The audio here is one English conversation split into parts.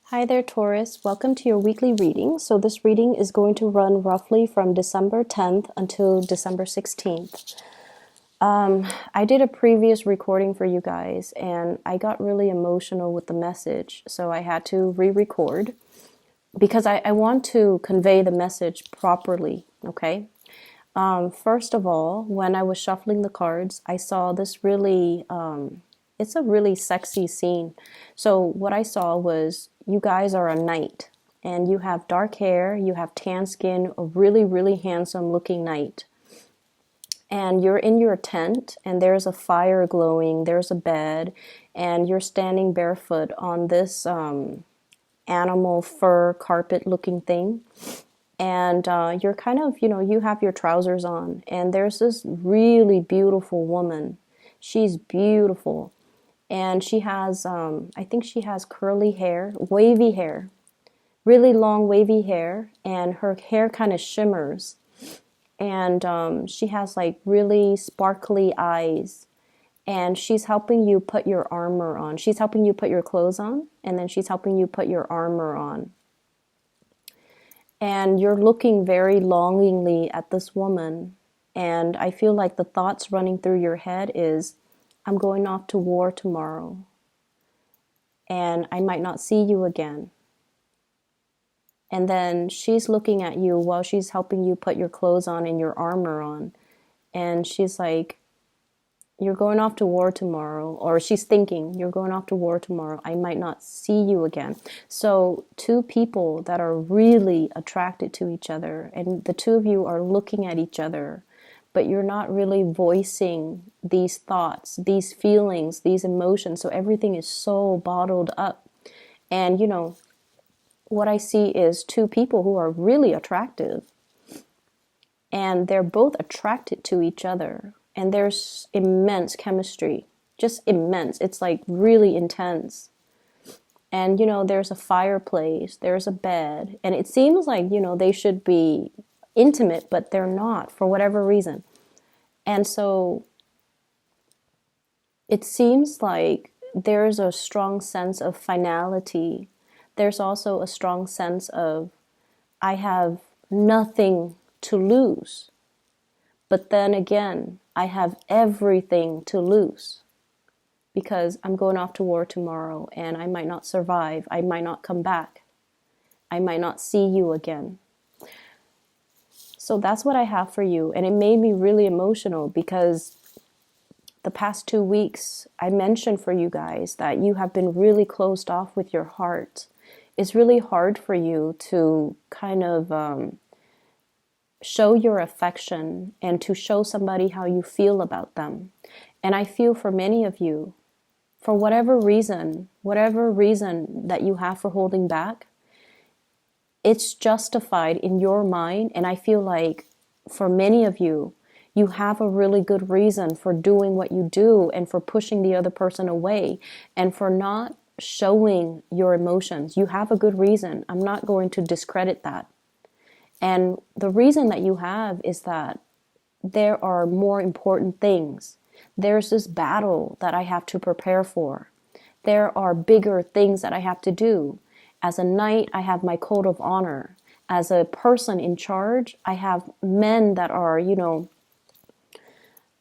Hi there, Taurus. Welcome to your weekly reading. So this reading is going to run roughly from December 10th until December 16th. I did a previous recording for you guys and I got really emotional with the message, so I had to re-record because I want to convey the message properly, okay? First of all, when I was shuffling the cards, I saw this really, it's a really sexy scene. So what I saw was you guys are a knight and you have dark hair, you have tan skin, a really, really handsome looking knight. And you're in your tent and there's a fire glowing, there's a bed, and you're standing barefoot on this animal fur carpet looking thing. And you're kind of, you have your trousers on, and there's this really beautiful woman. She's beautiful, and she has, I think she has curly hair, wavy hair, really long wavy hair, and her hair kind of shimmers. And she has like really sparkly eyes, and she's helping you put your armor on. She's helping you put your clothes on, and then she's helping you put your armor on. And you're looking very longingly at this woman. And I feel like the thoughts running through your head is, I'm going off to war tomorrow. And I might not see you again. And then she's looking at you while she's helping you put your clothes on and your armor on. And she's like, you're going off to war tomorrow, or she's thinking, you're going off to war tomorrow. I might not see you again. So two people that are really attracted to each other, and the two of you are looking at each other, but you're not really voicing these thoughts, these feelings, these emotions. So everything is so bottled up. And what I see is two people who are really attractive, and they're both attracted to each other. And there's immense chemistry, just immense. It's like really intense. And, there's a fireplace, there's a bed, and it seems like, they should be intimate, but they're not for whatever reason. And so it seems like there's a strong sense of finality. There's also a strong sense of, I have nothing to lose. But then again, I have everything to lose because I'm going off to war tomorrow and I might not survive. I might not come back. I might not see you again. So that's what I have for you. And it made me really emotional because the past 2 weeks, I mentioned for you guys that you have been really closed off with your heart. It's really hard for you to kind of show your affection and to show somebody how you feel about them. And I feel for many of you, for whatever reason that you have for holding back, it's justified in your mind. And I feel like for many of you, you have a really good reason for doing what you do and for pushing the other person away and for not showing your emotions. You have a good reason. I'm not going to discredit that. And the reason that you have is that there are more important things. There's this battle that I have to prepare for. There are bigger things that I have to do. As a knight, I have my code of honor. As a person in charge, I have men that are,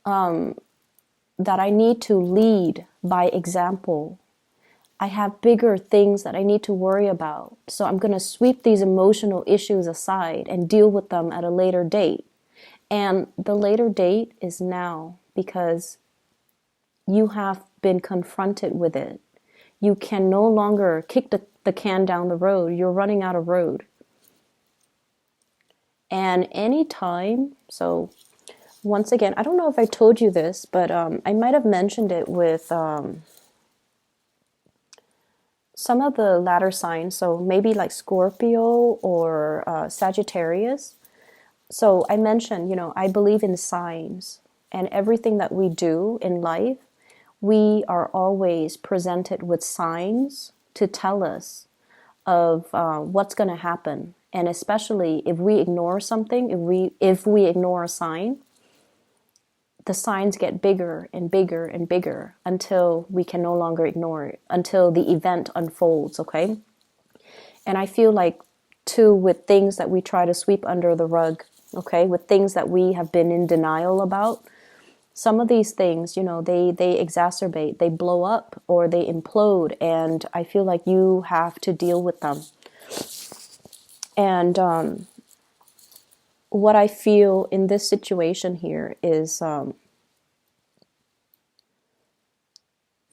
that I need to lead by example. I have bigger things that I need to worry about. So I'm going to sweep these emotional issues aside and deal with them at a later date. And the later date is now because you have been confronted with it. You can no longer kick the can down the road. You're running out of road. And anytime, so once again, I don't know if I told you this, but I might have mentioned it with some of the latter signs, so maybe like Scorpio or Sagittarius. So I mentioned, I believe in signs, and everything that we do in life, we are always presented with signs to tell us of what's going to happen. And especially if we ignore something, if we ignore a sign, the signs get bigger and bigger and bigger until we can no longer ignore it, until the event unfolds, okay? And I feel like, too, with things that we try to sweep under the rug, okay, with things that we have been in denial about, some of these things, they exacerbate, they blow up or they implode. And I feel like you have to deal with them. And what I feel in this situation here is,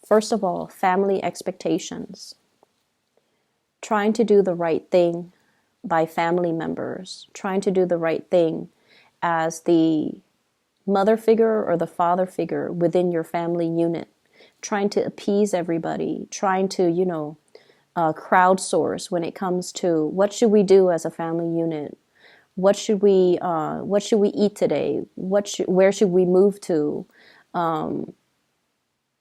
first of all, family expectations. Trying to do the right thing by family members, trying to do the right thing as the mother figure or the father figure within your family unit, trying to appease everybody, trying to, crowdsource when it comes to what should we do as a family unit? What should we eat today? Where should we move to?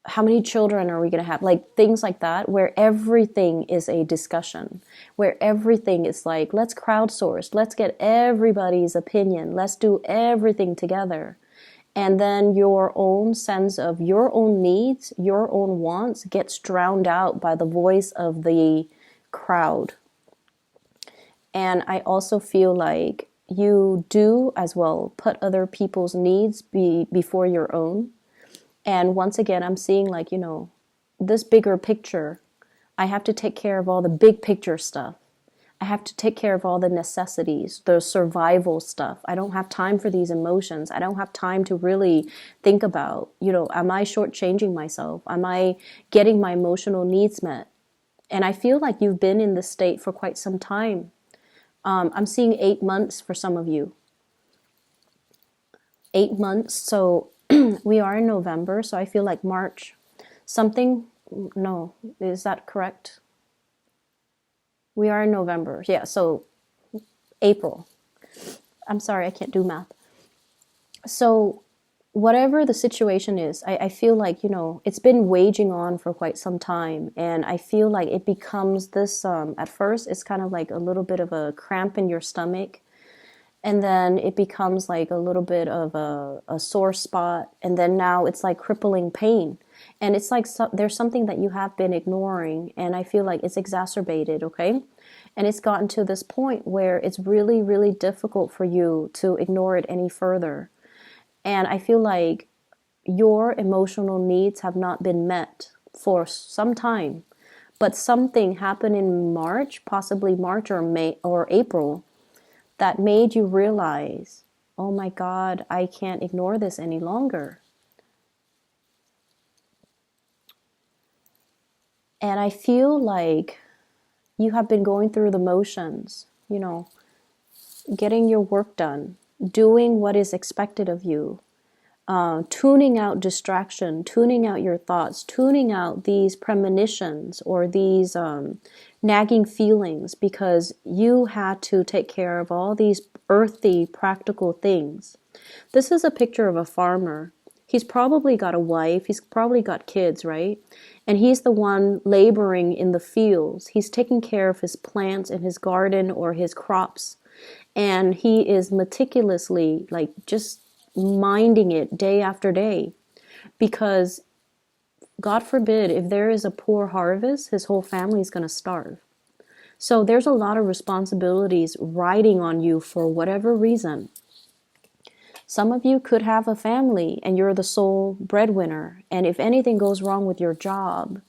How many children are we going to have? Like things like that, where everything is a discussion, where everything is like, let's crowdsource, let's get everybody's opinion, let's do everything together. And then your own sense of your own needs, your own wants gets drowned out by the voice of the crowd. And I also feel like you do as well put other people's needs before your own. And once again, I'm seeing like, this bigger picture. I have to take care of all the big picture stuff. I have to take care of all the necessities, the survival stuff. I don't have time for these emotions. I don't have time to really think about, am I shortchanging myself? Am I getting my emotional needs met? And I feel like you've been in this state for quite some time. I'm seeing 8 months for some of you. 8 months. So we are in November. So I feel like March, no, is that correct? We are in November. Yeah, so April. I'm sorry, I can't do math. So whatever the situation is, I feel like, it's been waging on for quite some time. And I feel like it becomes this, at first, it's kind of like a little bit of a cramp in your stomach. And then it becomes like a little bit of a sore spot. And then now it's like crippling pain. And it's like there's something that you have been ignoring. And I feel like it's exacerbated, okay? And it's gotten to this point where it's really, really difficult for you to ignore it any further. And I feel like your emotional needs have not been met for some time. But something happened in March, possibly March or May or April, that made you realize, oh my God, I can't ignore this any longer. And I feel like you have been going through the motions, getting your work done, doing what is expected of you, tuning out distraction, tuning out your thoughts, tuning out these premonitions or these nagging feelings, because you had to take care of all these earthy, practical things. This is a picture of a farmer. He's probably got a wife, he's probably got kids, right? And he's the one laboring in the fields. He's taking care of his plants in his garden or his crops. And he is meticulously, like, just minding it day after day. Because, God forbid, if there is a poor harvest, his whole family is going to starve. So there's a lot of responsibilities riding on you for whatever reason. Some of you could have a family and you're the sole breadwinner. And if anything goes wrong with your job,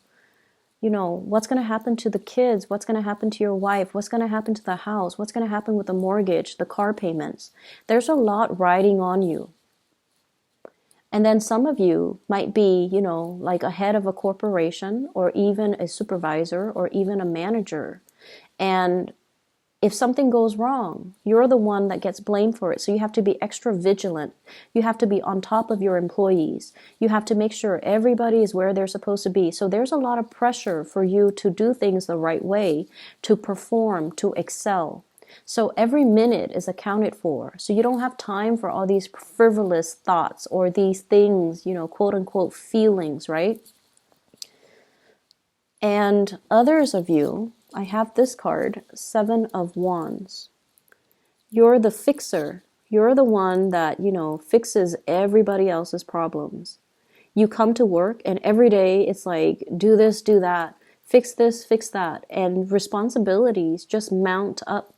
what's going to happen to the kids? What's going to happen to your wife? What's going to happen to the house? What's going to happen with the mortgage, the car payments? There's a lot riding on you. And then some of you might be, like a head of a corporation or even a supervisor or even a manager. And if something goes wrong, you're the one that gets blamed for it. So you have to be extra vigilant. You have to be on top of your employees. You have to make sure everybody is where they're supposed to be. So there's a lot of pressure for you to do things the right way, to perform, to excel. So every minute is accounted for. So you don't have time for all these frivolous thoughts or these things, quote unquote feelings, right? And others of you, I have this card, 7 of Wands. You're the fixer. You're the one that, fixes everybody else's problems. You come to work and every day it's like, do this, do that. fix this, fix that, and responsibilities just mount up.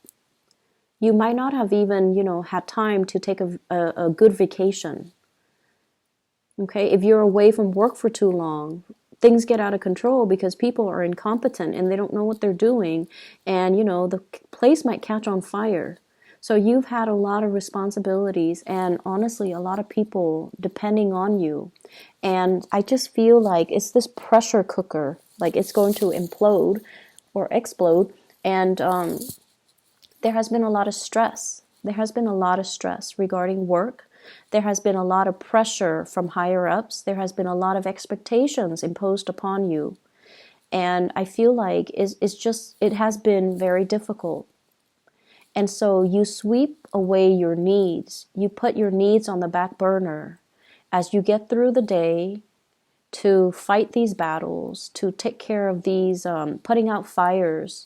You might not have even, had time to take a good vacation. Okay, if you're away from work for too long, things get out of control because people are incompetent and they don't know what they're doing, and the place might catch on fire. So you've had a lot of responsibilities and honestly a lot of people depending on you. And I just feel like it's this pressure cooker, like it's going to implode or explode. And there has been a lot of stress. There has been a lot of stress regarding work. There has been a lot of pressure from higher ups. There has been a lot of expectations imposed upon you. And I feel like it has been very difficult. And so you sweep away your needs. You put your needs on the back burner as you get through the day to fight these battles, to take care of these, putting out fires,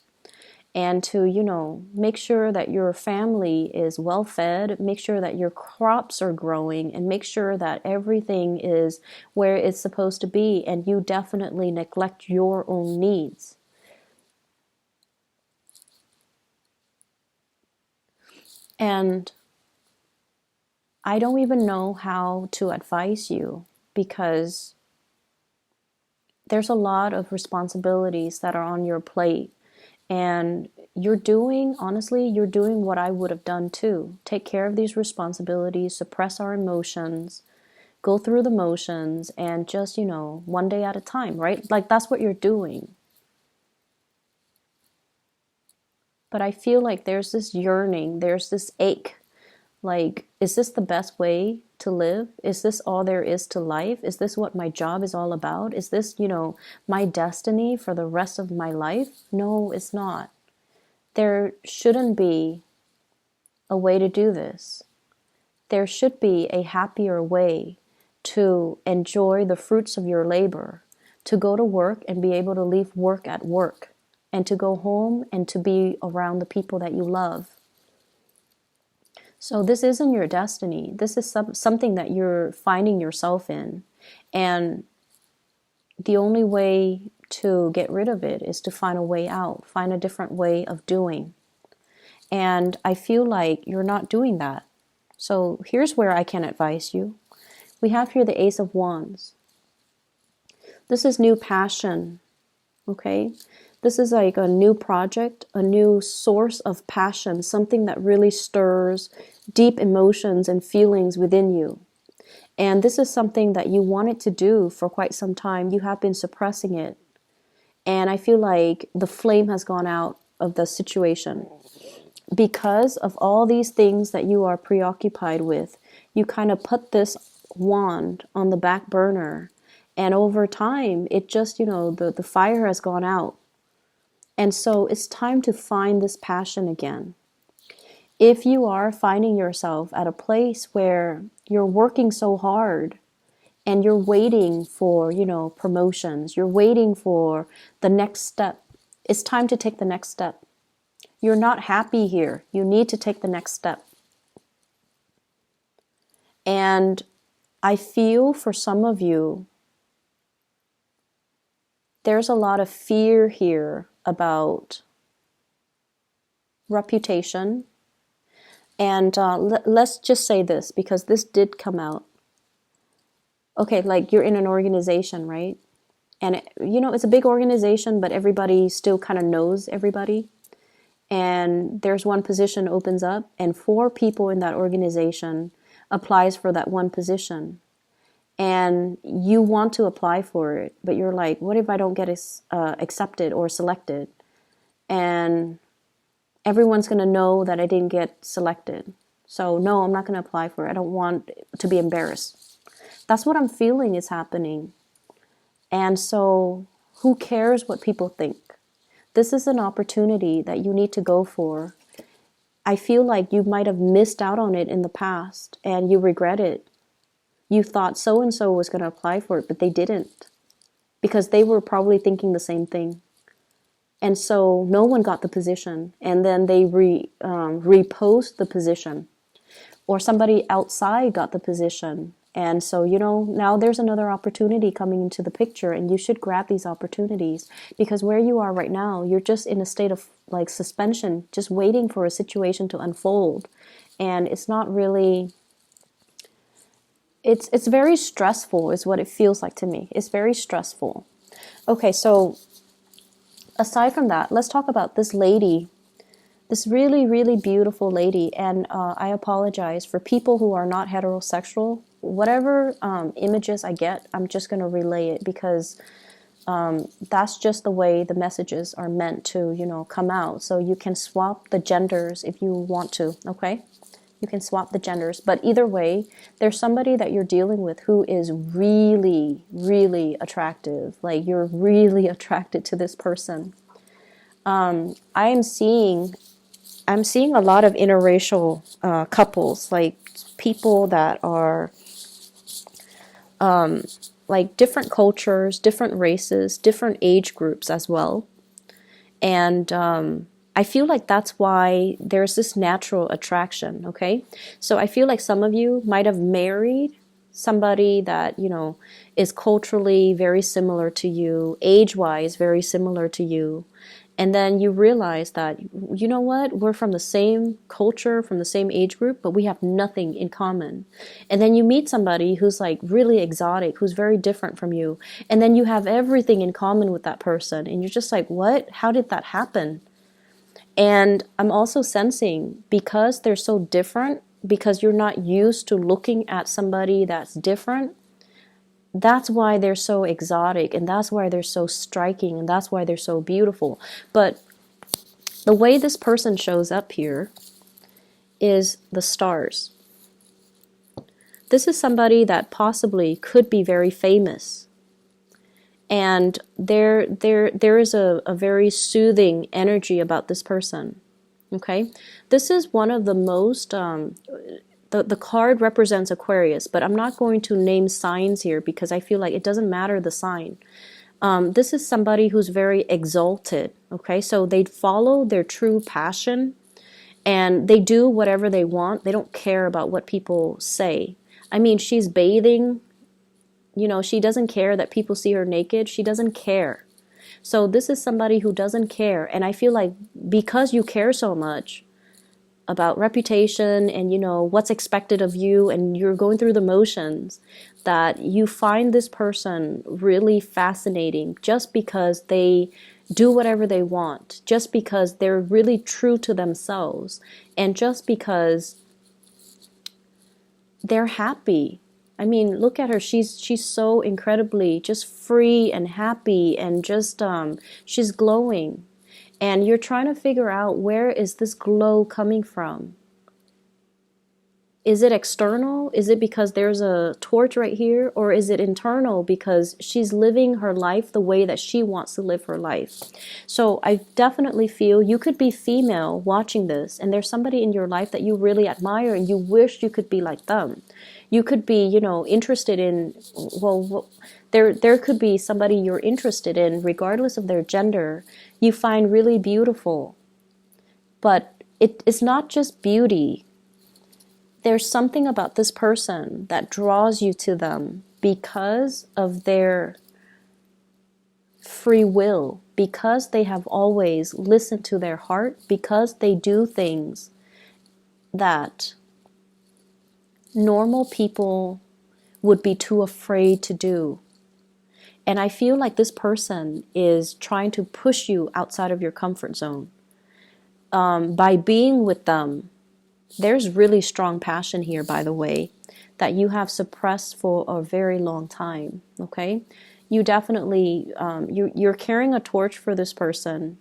and to, make sure that your family is well fed, make sure that your crops are growing, and make sure that everything is where it's supposed to be, and you definitely neglect your own needs. And I don't even know how to advise you because there's a lot of responsibilities that are on your plate. And honestly, you're doing what I would have done too. Take care of these responsibilities, suppress our emotions, go through the motions, and just, one day at a time, right? Like that's what you're doing. But I feel like there's this yearning, there's this ache. Like, is this the best way to live? Is this all there is to life? Is this what my job is all about? Is this, my destiny for the rest of my life? No, it's not. There shouldn't be a way to do this. There should be a happier way to enjoy the fruits of your labor, to go to work and be able to leave work at work, and to go home and to be around the people that you love. So this isn't your destiny. This is something that you're finding yourself in. And the only way to get rid of it is to find a way out, find a different way of doing. And I feel like you're not doing that. So here's where I can advise you. We have here the Ace of Wands. This is new passion, okay? This is like a new project, a new source of passion, something that really stirs deep emotions and feelings within you. And this is something that you wanted to do for quite some time. You have been suppressing it. And I feel like the flame has gone out of the situation. Because of all these things that you are preoccupied with, you kind of put this wand on the back burner. And over time, it just, the fire has gone out. And so it's time to find this passion again. If you are finding yourself at a place where you're working so hard and you're waiting for, promotions, you're waiting for the next step, it's time to take the next step. You're not happy here. You need to take the next step. And I feel for some of you, there's a lot of fear here about reputation. And let's just say this, because this did come out. Okay, like you're in an organization, right? And, it's a big organization, but everybody still kind of knows everybody. And there's one position opens up, and 4 people in that organization applies for that one position. And you want to apply for it, but you're like, what if I don't get accepted or selected? And everyone's going to know that I didn't get selected. So no, I'm not going to apply for it. I don't want to be embarrassed. That's what I'm feeling is happening. And so who cares what people think? This is an opportunity that you need to go for. I feel like you might have missed out on it in the past and you regret it. You thought so-and-so was going to apply for it, but they didn't because they were probably thinking the same thing. And so no one got the position, and then they repost the position. Or somebody outside got the position, And so, now there's another opportunity coming into the picture, and you should grab these opportunities, because where you are right now, you're just in a state of like suspension, just waiting for a situation to unfold. And it's not really, it's very stressful is what it feels like to me. It's very stressful. Okay, so aside from that, let's talk about this lady, this really, really beautiful lady. And I apologize for people who are not heterosexual. Whatever images I get, I'm just going to relay it, because that's just the way the messages are meant to, come out. So you can swap the genders if you want to, okay? You can swap the genders. But either way, there's somebody that you're dealing with who is really, really attractive. Like, you're really attracted to this person. I'm seeing a lot of interracial couples, like people that are like different cultures, different races, different age groups as well. And I feel like that's why there's this natural attraction, okay? So I feel like some of you might have married somebody that, is culturally very similar to you, age-wise very similar to you. And then you realize that, you know what, we're from the same culture, from the same age group, but we have nothing in common. And then you meet somebody who's like really exotic, who's very different from you. And then you have everything in common with that person. And you're just like, what? How did that happen? And I'm also sensing, because they're so different, because you're not used to looking at somebody that's different, that's why they're so exotic, and that's why they're so striking, and that's why they're so beautiful. But the way this person shows up here is the stars. This is somebody that possibly could be very famous. And there is a very soothing energy about this person. Okay? This is one of the most... The card represents Aquarius, but I'm not going to name signs here because I feel like it doesn't matter the sign. This is somebody who's very exalted, okay? So they follow their true passion, and they do whatever they want. They don't care about what people say. I mean, she's bathing. She doesn't care that people see her naked. She doesn't care. So this is somebody who doesn't care. And I feel like because you care so much about reputation and, what's expected of you, and you're going through the motions, that you find this person really fascinating just because they do whatever they want, just because they're really true to themselves, and just because they're happy. I mean, look at her. She's so incredibly just free and happy, and just she's glowing. And you're trying to figure out, where is this glow coming from? Is it external? Is it because there's a torch right here? Or is it internal because she's living her life the way that she wants to live her life? So I definitely feel you could be female watching this, and there's somebody in your life that you really admire and you wish you could be like them. You could be, interested in, there could be somebody you're interested in, regardless of their gender, you find really beautiful. But it's not just beauty. There's something about this person that draws you to them because of their free will, because they have always listened to their heart, because they do things that normal people would be too afraid to do. And I feel like this person is trying to push you outside of your comfort zone. By being with them, there's really strong passion here, by the way, that you have suppressed for a very long time, okay? You definitely, you're carrying a torch for this person.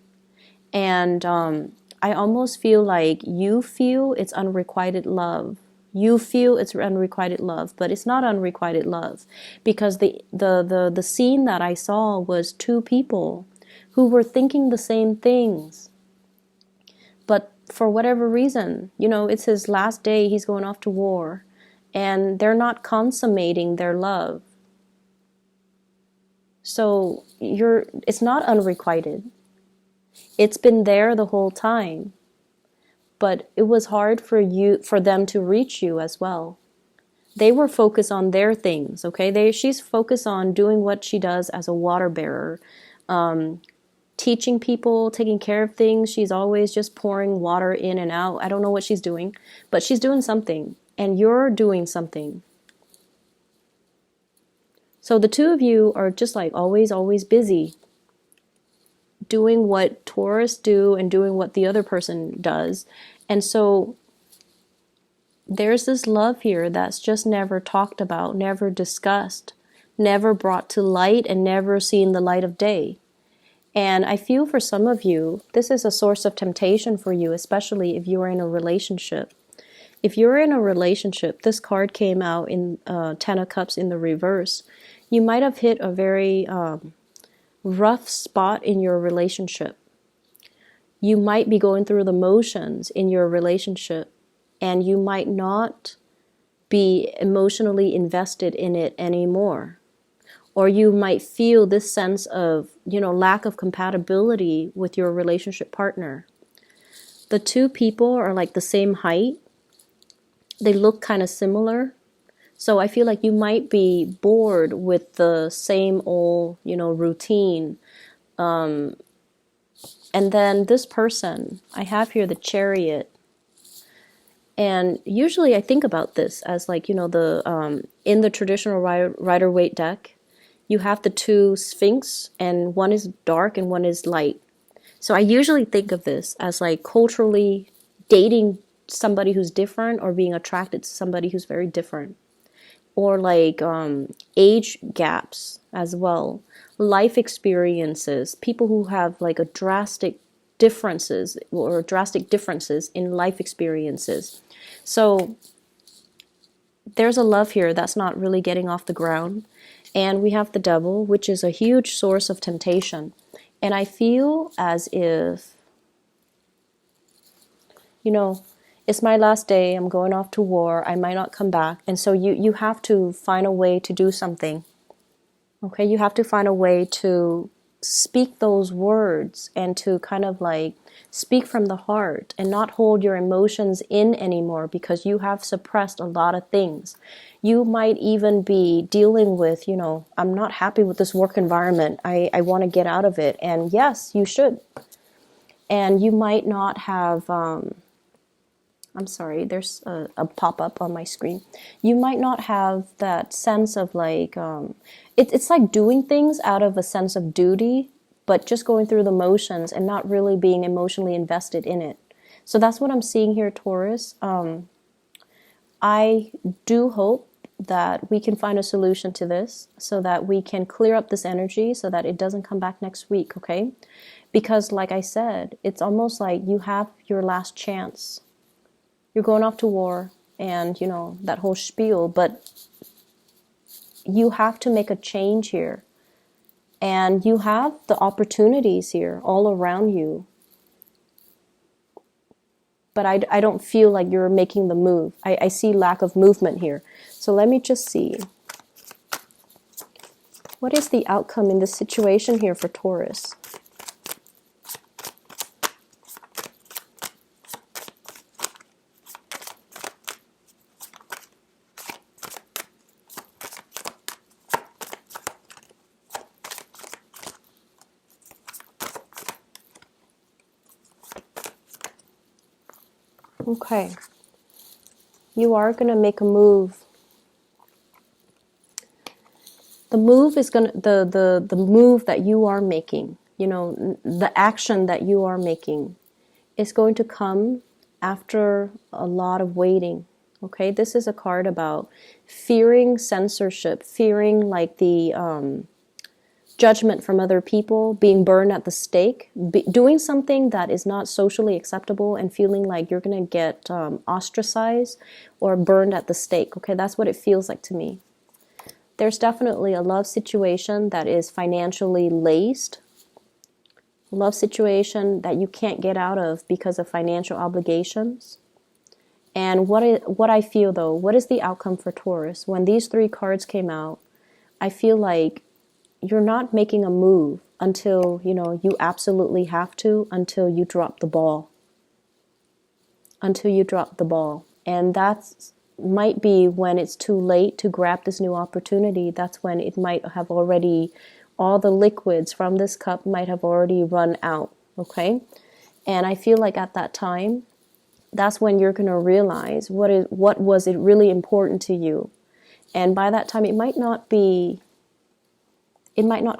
And I almost feel like you feel it's unrequited love. You feel it's unrequited love, but it's not unrequited love, because the scene that I saw was two people who were thinking the same things. But for whatever reason, it's his last day, he's going off to war, and they're not consummating their love. So it's not unrequited. It's been there the whole time. But it was hard for them to reach you as well. They were focused on their things, okay? She's focused on doing what she does as a water bearer, teaching people, taking care of things. She's always just pouring water in and out. I don't know what she's doing, but she's doing something, and you're doing something. So the two of you are just like always busy doing what Taurus do and doing what the other person does. And so there's this love here that's just never talked about, never discussed, never brought to light, and never seen the light of day. And I feel for some of you, this is a source of temptation for you, especially if you are in a relationship. If you're in a relationship, this card came out in Ten of Cups in the reverse. You might have hit a very rough spot in your relationship. You might be going through the motions in your relationship, and you might not be emotionally invested in it anymore. Or you might feel this sense of, lack of compatibility with your relationship partner. The two people are like the same height. They look kind of similar. So I feel like you might be bored with the same old, routine. And then this person, I have here the Chariot. And usually I think about this as like, in the traditional Rider-Waite deck, you have the two Sphinx, and one is dark and one is light. So I usually think of this as like culturally dating somebody who's different, or being attracted to somebody who's very different. Or like age gaps as well, life experiences, people who have like drastic differences in life experiences. So there's a love here that's not really getting off the ground. And we have the Devil, which is a huge source of temptation. And I feel as if, it's my last day, I'm going off to war, I might not come back. And so you have to find a way to do something. Okay, you have to find a way to speak those words and to kind of like speak from the heart and not hold your emotions in anymore, because you have suppressed a lot of things. You might even be dealing with, I'm not happy with this work environment. I want to get out of it. And yes, you should. And you might not have... I'm sorry, there's a pop-up on my screen. You might not have that sense of like, it's like doing things out of a sense of duty, but just going through the motions and not really being emotionally invested in it. So that's what I'm seeing here, Taurus. I do hope that we can find a solution to this so that we can clear up this energy so that it doesn't come back next week, okay? Because like I said, it's almost like you have your last chance. You're going off to war and, that whole spiel, but you have to make a change here. And you have the opportunities here all around you. But I don't feel like you're making the move. I see lack of movement here. So let me just see. What is the outcome in this situation here for Taurus? Okay, you are going to make a move. The move is going to, the move that you are making, the action that you are making is going to come after a lot of waiting. Okay, this is a card about fearing censorship, fearing like the judgment from other people, being burned at the stake, doing something that is not socially acceptable and feeling like you're going to get ostracized or burned at the stake. Okay, that's what it feels like to me. There's definitely a love situation that is financially laced. Love situation that you can't get out of because of financial obligations. And what I feel though, what is the outcome for Taurus? When these three cards came out, I feel like you're not making a move until, you absolutely have to, until you drop the ball. Until you drop the ball. And that's might be when it's too late to grab this new opportunity. That's when it might have already, all the liquids from this cup might have already run out, okay? And I feel like at that time, that's when you're going to realize what was it really important to you. And by that time, it might not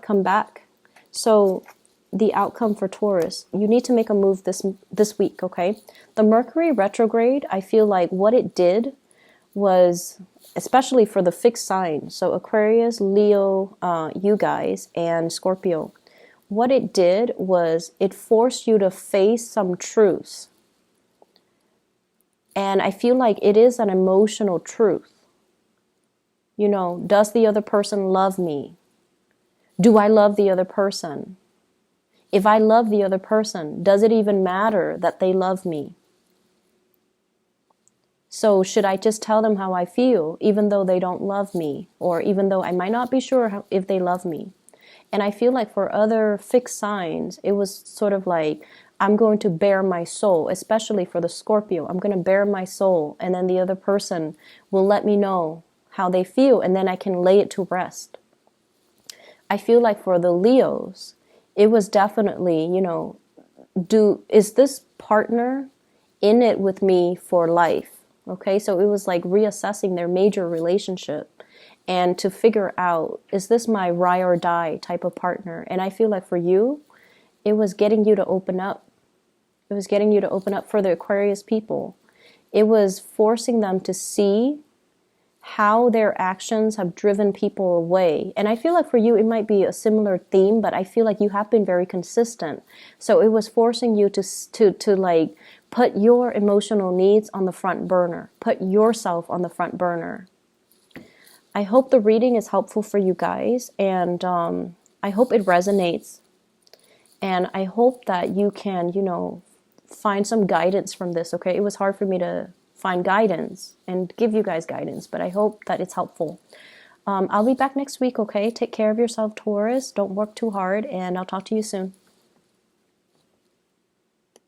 come back. So the outcome for Taurus, you need to make a move this week, okay? The Mercury retrograde, I feel like what it did was, especially for the fixed sign, so Aquarius, Leo, you guys, and Scorpio, what it did was it forced you to face some truths. And I feel like it is an emotional truth. You know, does the other person love me? Do I love the other person? If I love the other person, does it even matter that they love me? So should I just tell them how I feel, even though they don't love me, or even though I might not be sure if they love me? And I feel like for other fixed signs, it was sort of like, I'm going to bare my soul, especially for the Scorpio. I'm going to bare my soul, and then the other person will let me know how they feel, and then I can lay it to rest. I feel like for the Leos, it was definitely, you know, is this partner in it with me for life? Okay, so it was like reassessing their major relationship and to figure out, is this my ride or die type of partner? And I feel like for you, it was getting you to open up. It was getting you to open up for the Aquarius people. It was forcing them to see how their actions have driven people away. And I feel like for you, it might be a similar theme, but I feel like you have been very consistent. So it was forcing you to like put your emotional needs on the front burner, put yourself on the front burner. I hope the reading is helpful for you guys, and I hope it resonates. And I hope that you can, you know, find some guidance from this, okay? It was hard for me to find guidance and give you guys guidance, but I hope that it's helpful. I'll be back next week, okay? Take care of yourself, Taurus. Don't work too hard, and I'll talk to you soon.